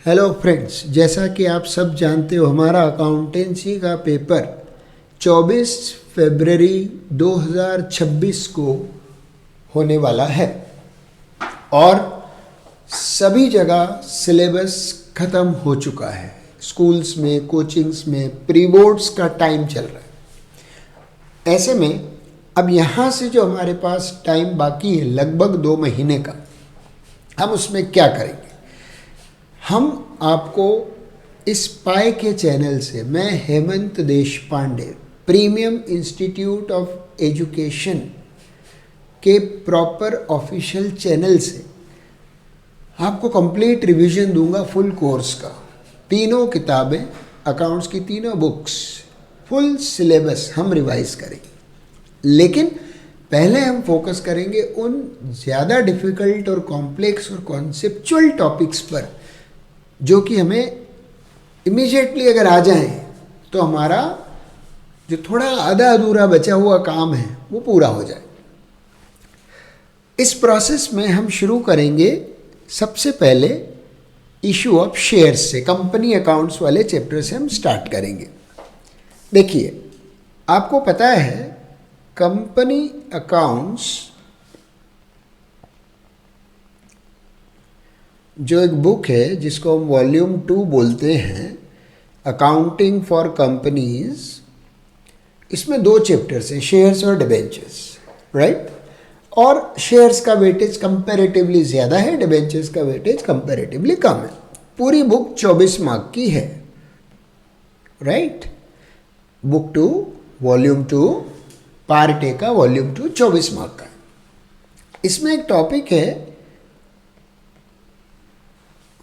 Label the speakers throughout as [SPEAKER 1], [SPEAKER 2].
[SPEAKER 1] Hello friends, जैसा कि आप सब जानते हो हमारा अकाउंटेंसी का पेपर 24 फरवरी 2026 को होने वाला है और सभी जगह सिलेबस ख़त्म हो चुका है। स्कूल्स में, कोचिंग्स में प्री बोर्ड्स का टाइम चल रहा है। ऐसे में अब यहाँ से जो हमारे पास टाइम बाकी है लगभग 2 महीने का, हम उसमें क्या करेंगे? हम आपको इस पाई के चैनल से, मैं Hemant Deshpande, premium institute of education के प्रॉपर ऑफिशियल चैनल से आपको कंप्लीट रिवीजन दूंगा फुल कोर्स का। तीनों किताबें, अकाउंट्स की तीनों बुक्स, फुल सिलेबस हम रिवाइज करेंगे। लेकिन पहले हम फोकस करेंगे उन ज़्यादा डिफ़िकल्ट और कॉम्प्लेक्स और कॉन्सेप्चुअल टॉपिक्स पर जो कि हमें इमीडिएटली अगर आ जाएं तो हमारा जो थोड़ा आधा अधूरा बचा हुआ काम है वो पूरा हो जाए। इस प्रोसेस में हम शुरू करेंगे सबसे पहले इशू ऑफ शेयर्स से। कंपनी अकाउंट्स वाले चैप्टर से हम स्टार्ट करेंगे। देखिए, आपको पता है कंपनी अकाउंट्स जो एक बुक है जिसको हम वॉल्यूम 2 बोलते हैं, अकाउंटिंग फॉर कंपनीज, इसमें 2 चैप्टर्स हैं, शेयर्स और डिबेंचर्स, राइट। और शेयर्स का वेटेज कंपैरेटिवली ज़्यादा है, डिबेंचर्स का वेटेज कंपैरेटिवली कम है। पूरी बुक 24 मार्क की है, right. Book 2 volume 2 part A का वॉल्यूम 2 24 मार्क का है। इसमें एक टॉपिक है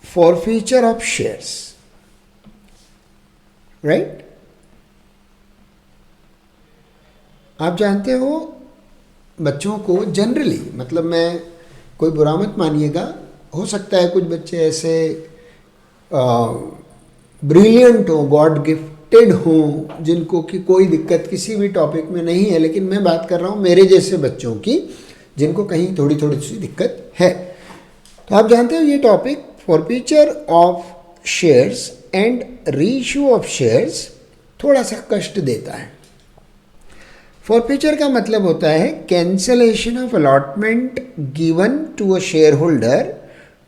[SPEAKER 1] forfeiture of shares, right? आप जानते हो बच्चों को जनरली, मतलब मैं कोई बुरा मत मानिएगा, हो सकता है कुछ बच्चे ऐसे ब्रिलियंट हो, गॉड गिफ्टेड हो, जिनको कि कोई दिक्कत किसी भी टॉपिक में नहीं है। लेकिन मैं बात कर रहा हूँ मेरे जैसे बच्चों की जिनको कहीं थोड़ी थोड़ी सी दिक्कत है। तो आप जानते हो ये topic forfeiture of shares and reissue of shares थोड़ा सा कष्ट देता है। फॉरफीचर का मतलब होता है cancellation of allotment given to a share holder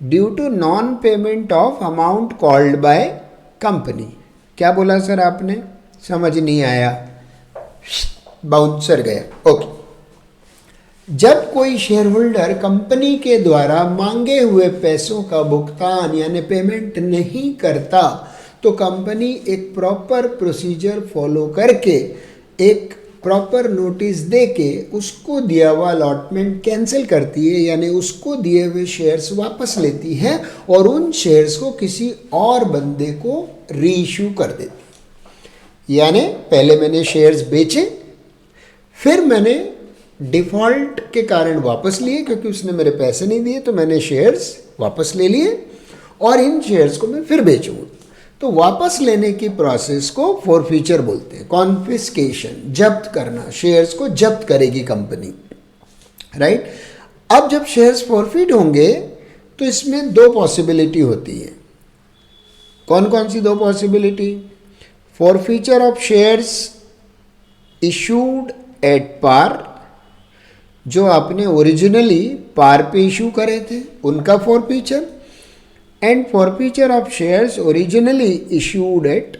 [SPEAKER 1] due to non payment of amount called by company. क्या बोला सर आपने? समझ नहीं आया, बाउंसर गया। ओके। जब कोई शेयर होल्डर कंपनी के द्वारा मांगे हुए पैसों का भुगतान यानी पेमेंट नहीं करता तो कंपनी एक प्रॉपर प्रोसीजर फॉलो करके, एक प्रॉपर नोटिस देके उसको दिया हुआ अलॉटमेंट कैंसिल करती है, यानी उसको दिए हुए शेयर्स वापस लेती है और उन शेयर्स को किसी और बंदे को रीइश्यू कर देती है। यानी पहले मैंने शेयर्स बेचे, फिर मैंने डिफ़ॉल्ट के कारण वापस लिए क्योंकि उसने मेरे पैसे नहीं दिए, तो मैंने शेयर्स वापस ले लिए और इन शेयर्स को मैं फिर बेचूंगा। तो वापस लेने की प्रोसेस को फॉरफीचर बोलते हैं। कॉन्फिस्केशन, जब्त करना, शेयर्स को जब्त करेगी कंपनी, राइट। अब जब शेयर्स फॉरफिट होंगे तो इसमें 2 पॉसिबिलिटी होती है। कौन कौन सी 2 possibility? Forfeiture of shares issued at par, जो आपने ओरिजिनली पार पे इशू करे थे उनका forfeiture, and forfeiture of shares originally issued at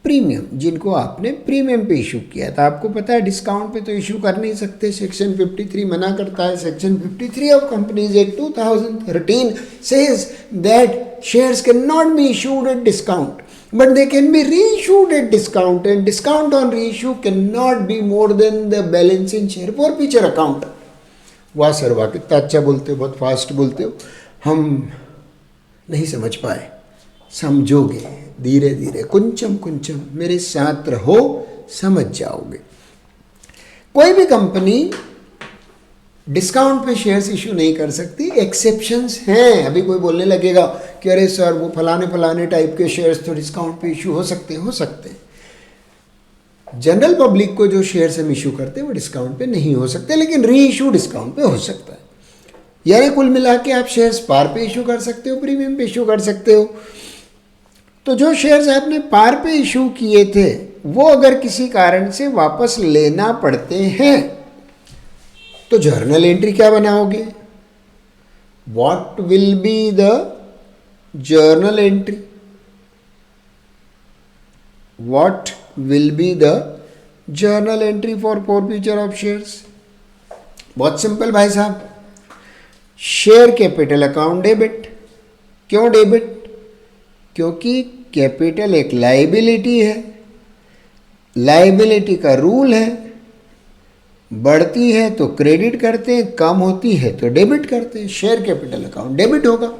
[SPEAKER 1] premium, जिनको आपने प्रीमियम पे इशू किया था। आपको पता है डिस्काउंट पे तो इशू कर नहीं सकते, सेक्शन 53 मना करता है। Section 53 of companies act 2013 says that shares can not be issued at discount but they can be reissued at discount, and discount on reissue cannot be more than the balance in share forfeiture account। वाह sir वाह, कितना अच्छा बोलते हो, बहुत fast बोलते हो, हम नहीं समझ पाए, समझोगे धीरे धीरे, कुंचम कुंचम मेरे साथ रहो, समझ जाओगे। कोई भी कंपनी डिस्काउंट पे शेयर्स इशू नहीं कर सकती, एक्सेप्शंस हैं। अभी कोई बोलने लगेगा कि अरे सर वो फलाने टाइप के शेयर्स तो डिस्काउंट पे इशू हो सकते हैं। जनरल पब्लिक को जो शेयर्स हम इशू करते हैं वो डिस्काउंट पे नहीं हो सकते, लेकिन री इशू डिस्काउंट पे हो सकता है। यानी कुल मिला के आप शेयर्स पार पे इशू कर सकते हो, प्रीमियम पे इशू कर सकते हो। तो जो शेयर्स आपने पार पे इशू किए थे वो अगर किसी कारण से वापस लेना पड़ते हैं तो जर्नल एंट्री क्या बनाओगे? What will be the journal entry? What will be the journal entry for forfeiture of shares? बहुत सिंपल भाई साहब, शेयर कैपिटल अकाउंट डेबिट। क्यों डेबिट? क्योंकि कैपिटल एक लायबिलिटी है, लायबिलिटी का रूल है, बढ़ती है तो क्रेडिट करते हैं, कम होती है तो डेबिट करते हैं। शेयर कैपिटल अकाउंट डेबिट होगा।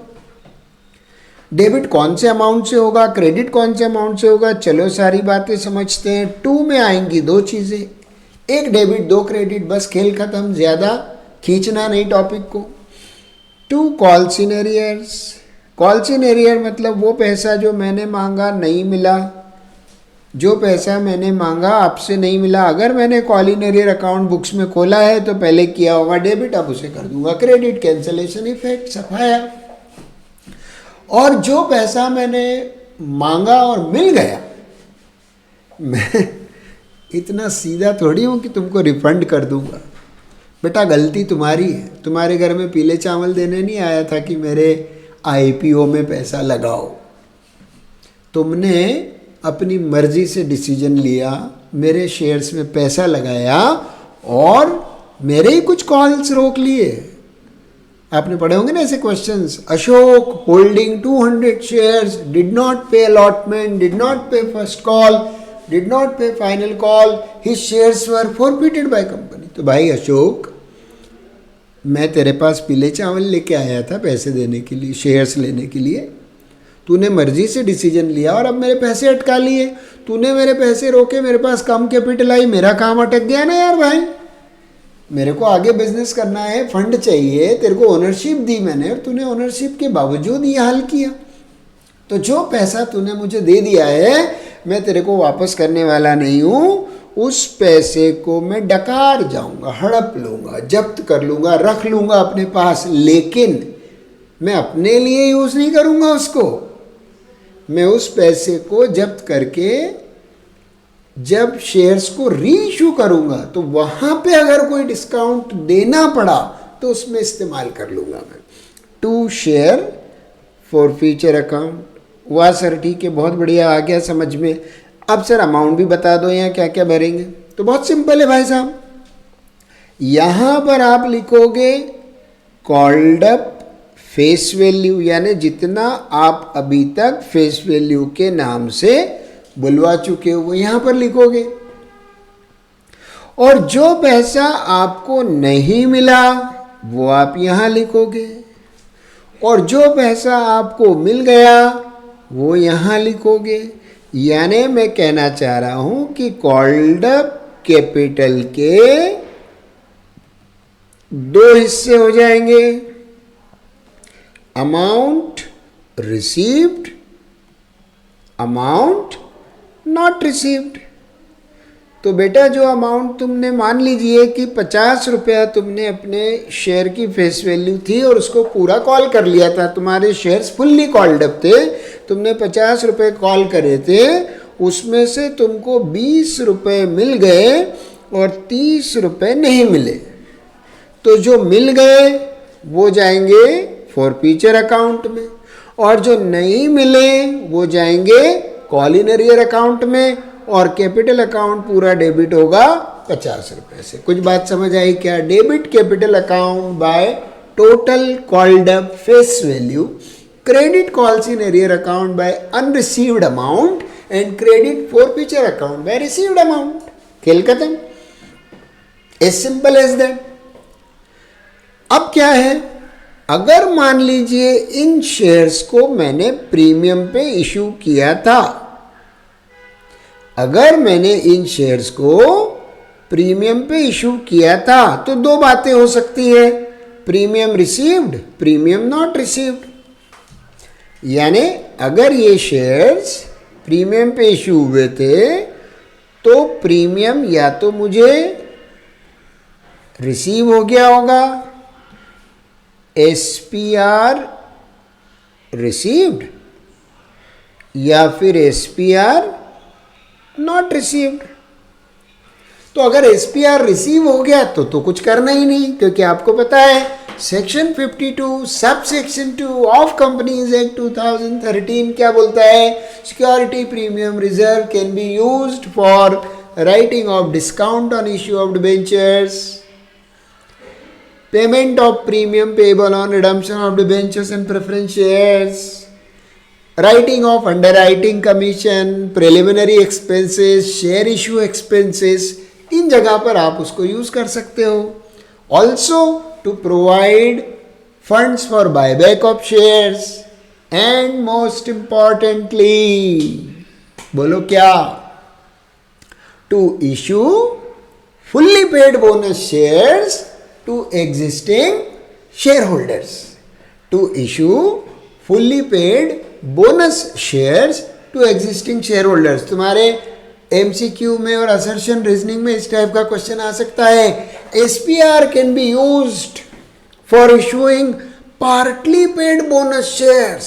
[SPEAKER 1] डेबिट कौन से अमाउंट से होगा, क्रेडिट कौन से अमाउंट से होगा? चलो सारी बातें समझते हैं। 2 में आएंगी 2 चीज़ें, एक डेबिट 2 क्रेडिट, बस खेल खत्म, ज़्यादा खींचना नहीं टॉपिक को। 2 calls in arrears. Calls in arrear मतलब वो पैसा जो मैंने मांगा नहीं मिला, जो पैसा मैंने मांगा आपसे नहीं मिला। अगर मैंने call in arrear account books में खोला है तो पहले किया होगा डेबिट, अब उसे कर दूंगा क्रेडिट। कैंसलेशन इफेक्ट सफाया। और जो पैसा मैंने मांगा और मिल गया, मैं इतना सीधा थोड़ी हूँ कि तुमको रिफंड कर दूंगा। बेटा गलती तुम्हारी है, तुम्हारे घर में पीले चावल देने नहीं आया था कि मेरे आईपीओ में पैसा लगाओ। तुमने अपनी मर्जी से डिसीजन लिया, मेरे शेयर्स में पैसा लगाया और मेरे ही कुछ कॉल्स रोक लिए। आपने पढ़े होंगे ना ऐसे questions. Ashok holding 200 shares did not पे अलॉटमेंट, डिड नॉट पे फर्स्ट कॉल, डिड नॉट पे final call, his shares were forfeited by company. तो भाई अशोक, मैं तेरे पास पीले चावल लेके आया था पैसे देने के लिए, शेयर्स लेने के लिए। तूने मर्जी से डिसीजन लिया और अब मेरे पैसे अटका लिए। तूने मेरे पैसे रोके, मेरे पास कम कैपिटल आई, मेरा काम अटक गया ना यार भाई। मेरे को आगे बिजनेस करना है, फंड चाहिए, तेरे को ओनरशिप दी मैंने और तूने ओनरशिप के बावजूद ये हाल किया। तो जो पैसा तूने मुझे दे दिया है मैं तेरे को वापस करने वाला नहीं हूँ। उस पैसे को मैं डकार जाऊंगा, हड़प लूंगा, जब्त कर लूंगा, रख लूंगा अपने पास, लेकिन मैं अपने लिए यूज नहीं करूंगा उसको। मैं उस पैसे को जब्त करके जब शेयर्स को रीइश्यू करूंगा तो वहां पे अगर कोई डिस्काउंट देना पड़ा तो उसमें इस्तेमाल कर लूंगा मैं। 2 शेयर फॉरफीचर अकाउंट। वाह सर ठीक है, बहुत बढ़िया, आ गया समझ में। अब सर अमाउंट भी बता दो यहाँ क्या क्या भरेंगे। तो बहुत सिंपल है भाई साहब, यहां पर आप लिखोगे कॉल्ड अप फेस वैल्यू, यानी जितना आप अभी तक फेस वैल्यू के नाम से बुलवा चुके हो वो यहां पर लिखोगे। और जो पैसा आपको नहीं मिला वो आप यहां लिखोगे, और जो पैसा आपको मिल गया वो यहां लिखोगे। यानी मैं कहना चाह रहा हूं कि कॉल्ड अप कैपिटल के 2 हिस्से हो जाएंगे, amount received, amount not received. तो बेटा जो अमाउंट तुमने, मान लीजिए कि 50 रुपया तुमने अपने शेयर की फेस वैल्यू थी और उसको पूरा कॉल कर लिया था, तुम्हारे शेयर्स फुल्ली कॉल्ड अप थे, तुमने 50 रुपये कॉल करे थे, उसमें से तुमको 20 रुपये मिल गए और 30 रुपये नहीं मिले। तो जो मिल गए वो जाएंगे फॉरफीचर अकाउंट में, और जो नहीं मिले वो जाएंगे कॉल इन एरियर अकाउंट में, और कैपिटल अकाउंट पूरा डेबिट होगा 50 रुपये से। कुछ बात समझ आई क्या? Debit capital account by total called up face value, credit calls in arrear account by unreceived amount, and credit forfeiture account by received amount. खेल खत्म, एज सिंपल एज दैट। अब क्या है, अगर मान लीजिए इन शेयर्स को मैंने प्रीमियम पे इशू किया था, अगर मैंने इन शेयर्स को प्रीमियम पे इशू किया था तो 2 बातें हो सकती है, premium received, premium not received. यानी अगर ये शेयर्स प्रीमियम पे इशू हुए थे तो प्रीमियम या तो मुझे रिसीव हो गया होगा, SPR रिसीव्ड, या फिर SPR नॉट रिसीव्ड। तो अगर SPR रिसीव हो गया तो कुछ करना ही नहीं, क्योंकि आपको पता है section 52 sub section 2 of companies act 2013 क्या बोलता है, security premium reserve can be used for writing off discount on issue of debentures, payment of premium payable on redemption of debentures and preference shares, writing off underwriting commission, preliminary expenses, share issue expenses, इन जगह पर आप उसको use कर सकते हो। Also to provide funds for buyback of shares and most importantly, बोलो क्या, to issue fully paid bonus shares to existing share holders, to issue fully paid bonus shares to existing share holders. तुम्हारे MCQ में और assertion reasoning में इस type का question आ सकता है, SPR can be used for issuing partly paid bonus shares.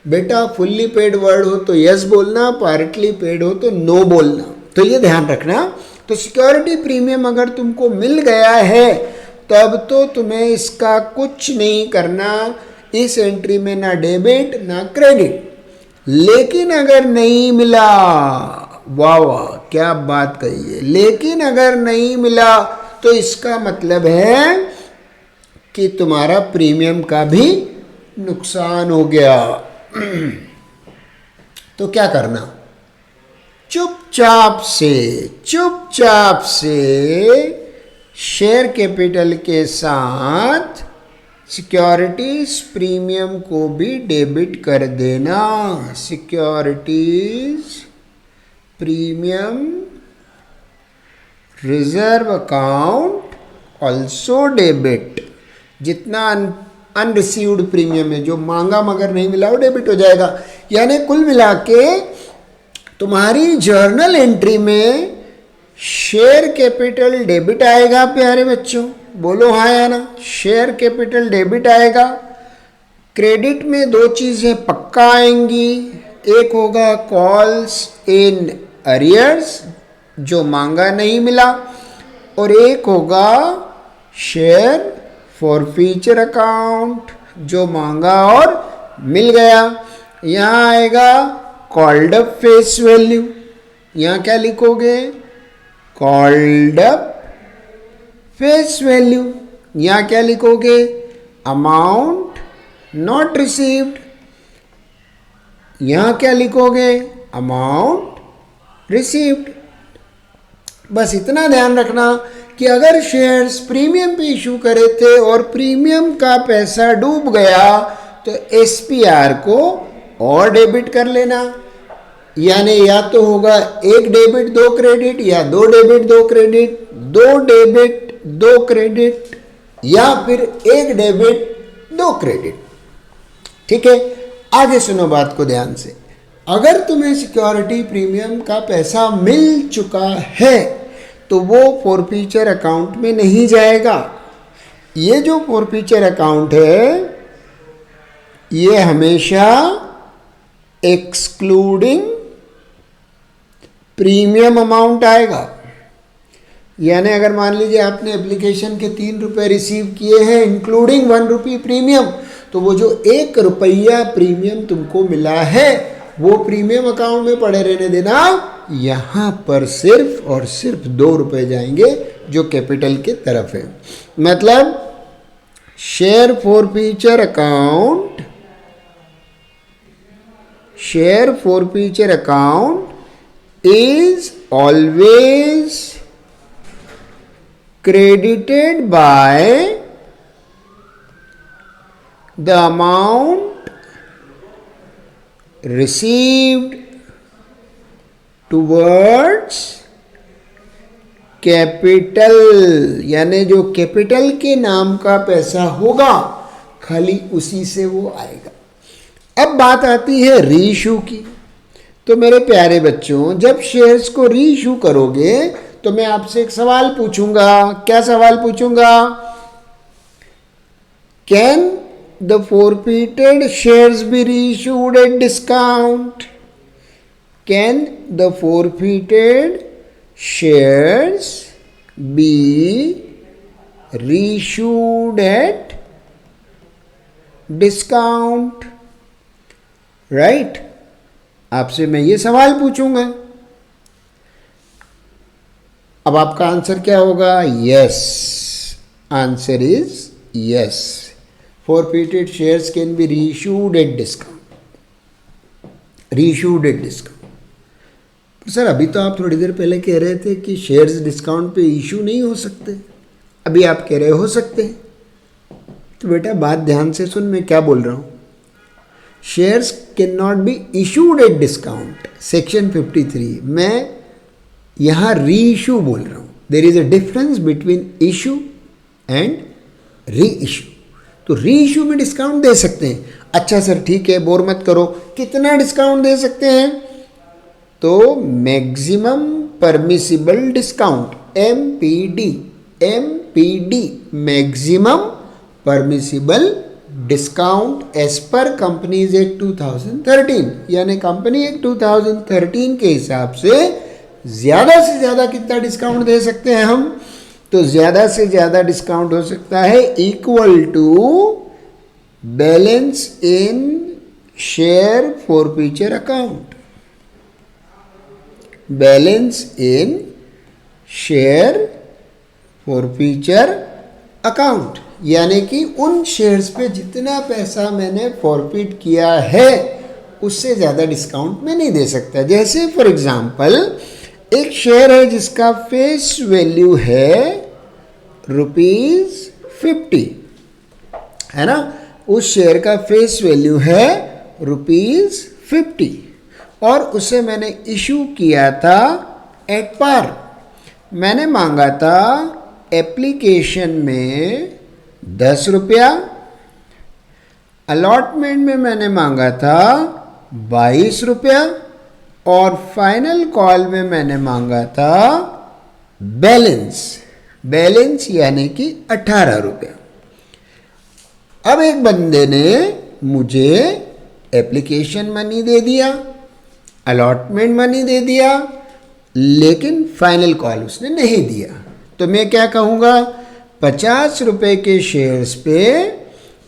[SPEAKER 1] बेटा fully paid word हो तो यस बोलना, पार्टली पेड हो तो नो बोलना, तो ये ध्यान रखना। तो सिक्योरिटी प्रीमियम अगर तुमको मिल गया है तब तो तुम्हें इसका कुछ नहीं करना, इस एंट्री में ना डेबिट ना क्रेडिट। लेकिन अगर नहीं मिला, वाह वाह क्या बात कही है, लेकिन अगर नहीं मिला तो इसका मतलब है कि तुम्हारा प्रीमियम का भी नुकसान हो गया। तो क्या करना, चुपचाप से शेयर कैपिटल के साथ सिक्योरिटीज प्रीमियम को भी डेबिट कर देना। Securities premium reserve account also debit, जितना अनरिसीव्ड प्रीमियम है, जो मांगा मगर नहीं मिला वो डेबिट हो जाएगा। यानी कुल मिला के तुम्हारी जर्नल एंट्री में शेयर कैपिटल डेबिट आएगा प्यारे बच्चों, बोलो हाँ या ना, शेयर कैपिटल डेबिट आएगा। क्रेडिट में दो चीजें पक्का आएंगी, एक होगा कॉल्स इन अरियर्स जो मांगा नहीं मिला, और एक होगा शेयर फॉरफीचर अकाउंट जो मांगा और मिल गया। यहाँ आएगा कॉल्ड अप फेस वैल्यू, यहाँ क्या लिखोगे, कॉल्ड अप फेस वैल्यू, यहाँ क्या लिखोगे, अमाउंट नॉट रिसीव्ड, यहाँ क्या लिखोगे, अमाउंट रिसीव्ड। बस इतना ध्यान रखना कि अगर शेयर्स प्रीमियम पे इशू करे थे और प्रीमियम का पैसा डूब गया तो SPR को और डेबिट कर लेना। यानी या तो होगा एक डेबिट दो क्रेडिट, या दो डेबिट दो क्रेडिट, दो डेबिट दो क्रेडिट, या फिर एक डेबिट दो क्रेडिट। ठीक है, आगे सुनो बात को ध्यान से। अगर तुम्हें सिक्योरिटी प्रीमियम का पैसा मिल चुका है तो वो फॉरफीचर अकाउंट में नहीं जाएगा। ये जो फॉरफीचर अकाउंट है ये हमेशा एक्सक्लूडिंग प्रीमियम अमाउंट आएगा। यानी अगर मान लीजिए आपने एप्लीकेशन के 3 रुपये रिसीव किए हैं इंक्लूडिंग 1 रुपी प्रीमियम, तो वो जो 1 रुपया प्रीमियम तुमको मिला है वो प्रीमियम अकाउंट में पड़े रहने देना। यहाँ पर सिर्फ और सिर्फ 2 रुपये जाएंगे जो कैपिटल के तरफ है। मतलब share forfeiture account, share forfeiture account is always credited by the amount received towards capital, यानी जो कैपिटल के नाम का पैसा होगा खाली उसी से वो आएगा। अब बात आती है रीइश्यू की। तो मेरे प्यारे बच्चों, जब शेयर्स को रीइश्यू करोगे तो मैं आपसे एक सवाल पूछूंगा। क्या सवाल पूछूंगा? Can the forfeited shares be reissued at discount? Can the forfeited shares be reissued at discount? Right? आपसे मैं ये सवाल पूछूंगा, अब आपका आंसर क्या होगा? Yes, answer is yes, forfeited shares can be reissued at discount. reissued at discount. Sir अभी तो आप थोड़ी देर पहले कह रहे थे कि शेयर्स डिस्काउंट पे इशू नहीं हो सकते, अभी आप कह रहे हो सकते हैं। तो बेटा बात ध्यान से सुन, मैं क्या बोल रहा हूँ। Shares can not be issued at discount, section 53, मैं यहाँ री इशू बोल रहा हूँ। There is a difference between issue and reissue. तो री इशू में डिस्काउंट दे सकते हैं। अच्छा सर ठीक है, बोर मत करो, कितना डिस्काउंट दे सकते हैं? तो maximum permissible discount, MPD, maximum permissible discount as per companies act 2013, यानी कंपनी एक्ट 2013 के हिसाब से ज़्यादा कितना डिस्काउंट दे सकते हैं हम? तो ज़्यादा से ज़्यादा डिस्काउंट हो सकता है equal to balance in share forfeiture account, balance in share forfeiture account, यानी कि उन शेयर्स पे जितना पैसा मैंने फॉरफिट किया है उससे ज़्यादा डिस्काउंट में नहीं दे सकता। जैसे फॉर एग्जांपल एक शेयर है जिसका फेस वैल्यू है ₹50, है ना, उस शेयर का फेस वैल्यू है ₹50 और उसे मैंने इशू किया था एट पार। मैंने मांगा था एप्लीकेशन में ₹10, अलॉटमेंट में मैंने मांगा था ₹22 और फाइनल कॉल में मैंने मांगा था बैलेंस यानी कि ₹18। अब एक बंदे ने मुझे एप्लीकेशन मनी दे दिया, अलॉटमेंट मनी दे दिया, लेकिन फाइनल कॉल उसने नहीं दिया। तो मैं क्या कहूँगा? ₹50 के शेयर्स पे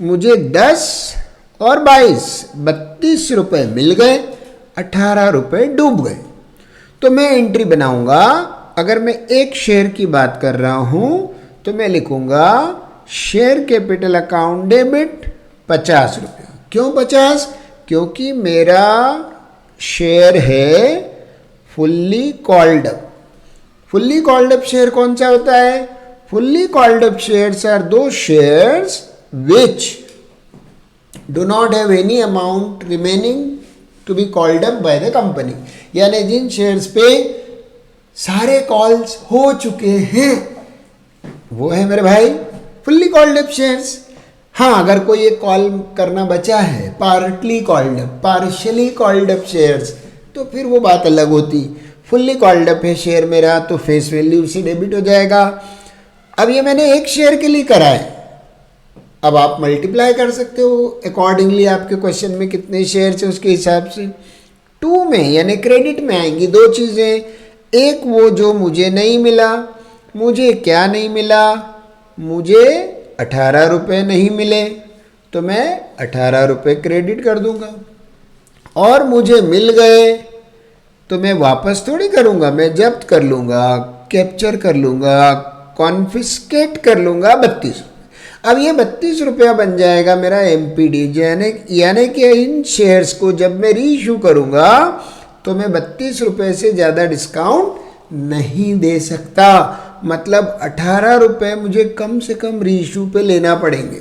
[SPEAKER 1] मुझे 10 और 22 ₹32 मिल गए, ₹18 डूब गए। तो मैं एंट्री बनाऊंगा, अगर मैं एक शेयर की बात कर रहा हूं तो मैं लिखूंगा शेयर कैपिटल अकाउंट डेबिट ₹50। क्यों 50? क्योंकि मेरा शेयर है fully called up. Fully called up share कौन सा होता है? Fully called up shares are those shares which do not have any amount remaining to be called up by the company, यानी जिन shares पे सारे कॉल्स हो चुके हैं वो है मेरे भाई फुल्ली कॉल्ड अप शेयर्स। हाँ, अगर कोई एक कॉल करना बचा है partly called up, partially called up shares, तो फिर वो बात अलग होती। फुल्ली कॉल्ड अप है शेयर मेरा तो फेस वैल्यू से डेबिट हो जाएगा। अब ये मैंने एक शेयर के लिए करा है, अब आप मल्टीप्लाई कर सकते हो अकॉर्डिंगली आपके क्वेश्चन में कितने शेयर्स है उसके हिसाब से। 2 में यानी क्रेडिट में आएंगी दो चीज़ें, एक वो जो मुझे नहीं मिला, मुझे क्या नहीं मिला, मुझे ₹18 नहीं मिले तो मैं ₹18 क्रेडिट कर दूंगा, और मुझे मिल गए तो मैं वापस थोड़ी करूंगा, मैं जब्त कर लूंगा, कैप्चर कर लूंगा, कॉन्फिस्केट कर लूंगा ₹32। अब ये ₹32 बन जाएगा मेरा एमपीडी, यानी कि इन शेयर्स को जब मैं रीइश्यू करूंगा तो मैं ₹32 से ज़्यादा डिस्काउंट नहीं दे सकता। मतलब ₹18 मुझे कम से कम रीइश्यू पे लेना पड़ेंगे।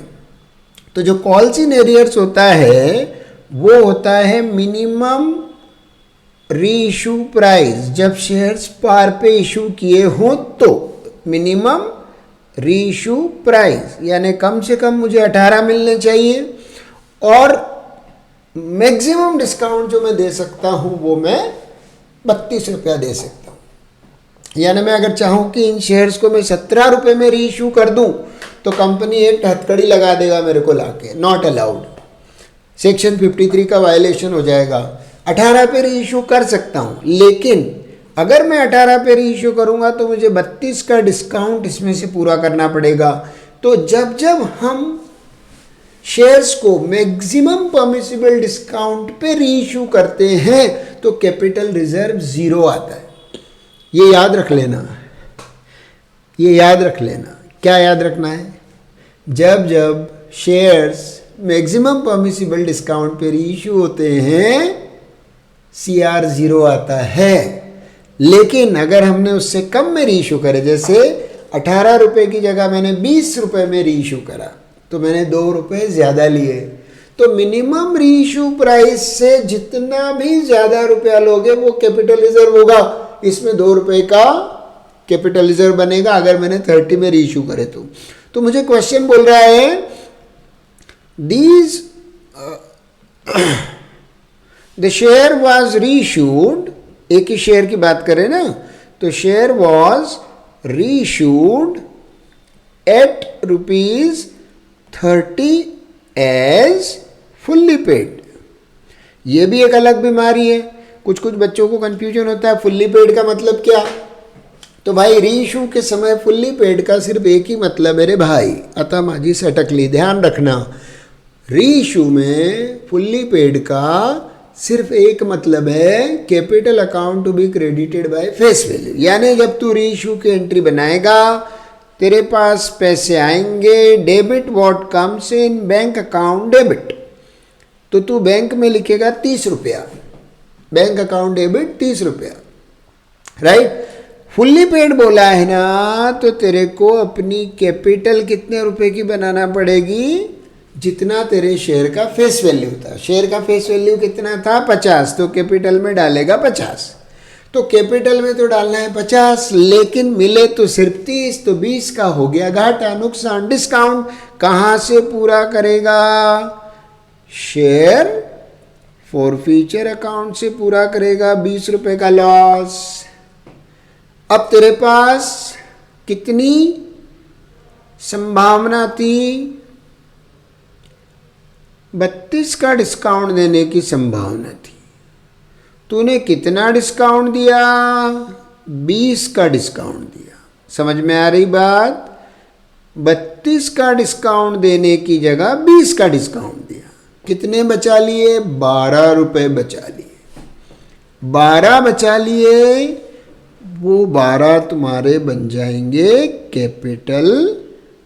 [SPEAKER 1] तो जो कॉल्स इन एरियर्स होता है वो होता है मिनिमम रीइश्यू प्राइस, जब शेयर्स पार पे इशू किए हों तो मिनिमम रीइश्यू प्राइस, यानी कम से कम मुझे 18 मिलने चाहिए, और मैक्सिमम डिस्काउंट जो मैं दे सकता हूँ वो मैं ₹32 दे सकता हूँ। यानी मैं अगर चाहूँ कि इन शेयर्स को मैं ₹17 में रीइश्यू कर दूँ तो कंपनी एक हथकड़ी लगा देगा मेरे को लाके, नॉट अलाउड, सेक्शन 53 का वायलेशन हो जाएगा। 18 पे री इशू कर सकता हूँ, लेकिन अगर मैं 18 पे री इशू करूँगा तो मुझे 32 का डिस्काउंट इसमें से पूरा करना पड़ेगा। तो जब जब हम शेयर्स को मैक्सिमम परमिसिबल डिस्काउंट पे री इशू करते हैं तो कैपिटल रिजर्व 0 आता है। ये याद रख लेना, ये याद रख लेना। क्या याद रखना है? जब जब शेयर्स मैक्सिमम परमिसिबल डिस्काउंट पे री इशू होते हैं CR 0 आता है। लेकिन अगर हमने उससे कम में री इशू करे, जैसे 18 रुपये की जगह मैंने 20 रुपये में री इशू करा, तो मैंने 2 रुपये ज़्यादा लिए, तो मिनिमम री इशू प्राइस से जितना भी ज़्यादा रुपया लोगे वो कैपिटल रिजर्व होगा। इसमें 2 रुपये का कैपिटल रिजर्व बनेगा अगर मैंने 30 में री इशू करे तो मुझे क्वेश्चन बोल रहा है these the share was reissued, एक ही शेयर की बात करें ना, तो share was reissued at ₹30 as fully paid। ये भी एक अलग बीमारी है, कुछ कुछ बच्चों को कंफ्यूजन होता है फुल्ली पेड का मतलब क्या। तो भाई री इशू के समय फुल्ली पेड का सिर्फ एक ही मतलब है रे भाई, अतः माझी से अटक ली, ध्यान रखना। री इशू में फुल्ली पेड का सिर्फ एक मतलब है, capital account to be credited by face value. यानी जब तू री इशू की एंट्री बनाएगा तेरे पास पैसे आएंगे, debit what comes in bank account debit, तो तू बैंक में लिखेगा 30 रुपया, बैंक अकाउंट डेबिट 30 रुपया, राइट। फुल्ली पेड बोला है ना, तो तेरे को अपनी कैपिटल कितने रुपए की बनाना पड़ेगी, जितना तेरे शेयर का फेस वैल्यू था। शेयर का फेस वैल्यू कितना था 50, तो कैपिटल में डालेगा 50, तो कैपिटल में तो डालना है 50, लेकिन मिले तो सिर्फ 30, तो 20 का हो गया घाटा, नुकसान। डिस्काउंट कहाँ से पूरा करेगा? शेयर फॉरफीचर अकाउंट से पूरा करेगा, 20 रुपए का लॉस। अब तेरे पास कितनी संभावना थी? 32 का डिस्काउंट देने की संभावना थी। तूने कितना डिस्काउंट दिया? 20 का डिस्काउंट दिया। समझ में आ रही बात? 32 का डिस्काउंट देने की जगह 20 का डिस्काउंट दिया। कितने बचा लिए? 12 रुपए बचा लिए। 12 बचा लिए, वो 12 तुम्हारे बन जाएंगे कैपिटल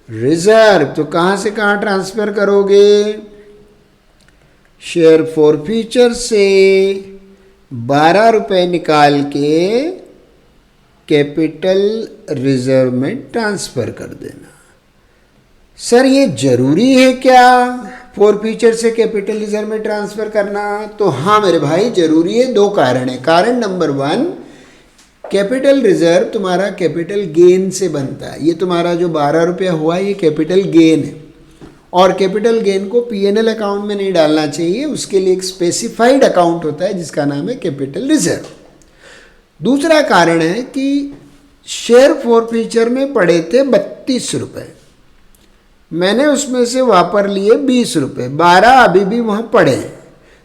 [SPEAKER 1] रिजर्व। तो कहाँ से कहाँ ट्रांसफर करोगे? शेयर फॉरफीचर से 12 रुपए निकाल के कैपिटल रिजर्व में ट्रांसफर कर देना। सर ये जरूरी है क्या फॉरफीचर से कैपिटल रिजर्व में ट्रांसफर करना? तो हाँ मेरे भाई जरूरी है। 2 कारण है। कारण नंबर 1, कैपिटल रिजर्व तुम्हारा कैपिटल गेन से बनता है। ये तुम्हारा जो 12 रुपया हुआ ये कैपिटल गेन है, और कैपिटल गेन को पीएनएल अकाउंट में नहीं डालना चाहिए, उसके लिए एक स्पेसिफाइड अकाउंट होता है जिसका नाम है कैपिटल रिजर्व। दूसरा कारण है कि शेयर फॉरफीचर में पड़े थे 32 रुपये, मैंने उसमें से वापर लिए 20 रुपये, 12 अभी भी वहाँ पड़े हैं।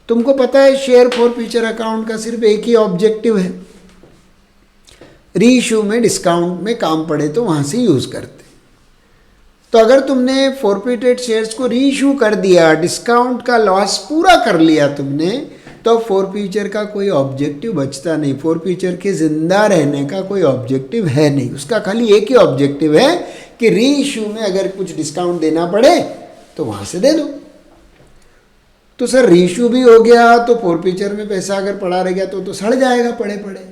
[SPEAKER 1] तुमको पता है शेयर फॉरफीचर अकाउंट का सिर्फ एक ही ऑब्जेक्टिव है, री इशू में डिस्काउंट में काम पड़े तो वहाँ से यूज़ करते। तो अगर तुमने फॉरफिटेड शेयर्स को री इशू कर दिया, डिस्काउंट का लॉस पूरा कर लिया तुमने, तो फॉरफीचर का कोई ऑब्जेक्टिव बचता नहीं। फॉरफीचर के जिंदा रहने का कोई ऑब्जेक्टिव है नहीं, उसका खाली एक ही ऑब्जेक्टिव है कि री इशू में अगर कुछ डिस्काउंट देना पड़े तो वहाँ से दे दो। तो सर री इशू भी हो गया तो फॉरफीचर में पैसा अगर पड़ा रह गया तो सड़ जाएगा पड़े पड़े।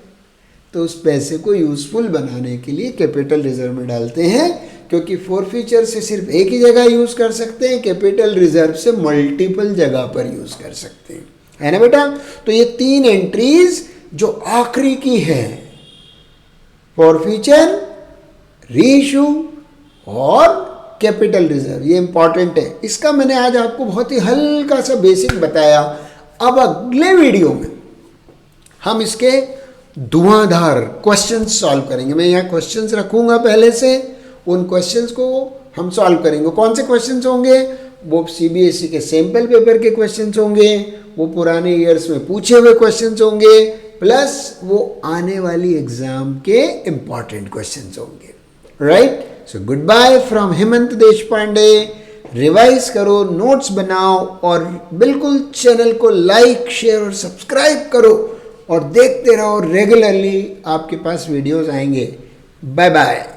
[SPEAKER 1] तो उस पैसे को यूज़फुल बनाने के लिए कैपिटल रिजर्व में डालते हैं, क्योंकि फॉरफीचर से सिर्फ एक ही जगह यूज़ कर सकते हैं, कैपिटल रिजर्व से मल्टीपल जगह पर यूज़ कर सकते हैं, है ना बेटा। तो ये 3 एंट्रीज जो आखिरी की है, फॉरफीचर, री इशू और कैपिटल रिजर्व, ये इंपॉर्टेंट है। इसका मैंने आज आपको बहुत ही हल्का सा बेसिक बताया। अब अगले वीडियो में हम इसके धुआंधार क्वेश्चंस सॉल्व करेंगे। मैं यहाँ क्वेश्चंस रखूंगा पहले से, उन क्वेश्चंस को हम सॉल्व करेंगे। कौन से क्वेश्चंस होंगे? वो सीबीएसई के सैंपल पेपर के क्वेश्चंस होंगे, वो पुराने ईयर्स में पूछे हुए क्वेश्चंस होंगे, प्लस वो आने वाली एग्जाम के इंपॉर्टेंट क्वेश्चंस होंगे। Right? So good bye from Hemant Desh Pandey. Revise करो, नोट्स बनाओ और बिल्कुल चैनल को लाइक, शेयर और सब्सक्राइब करो और देखते रहो। रेगुलरली आपके पास वीडियोस आएंगे। Bye bye.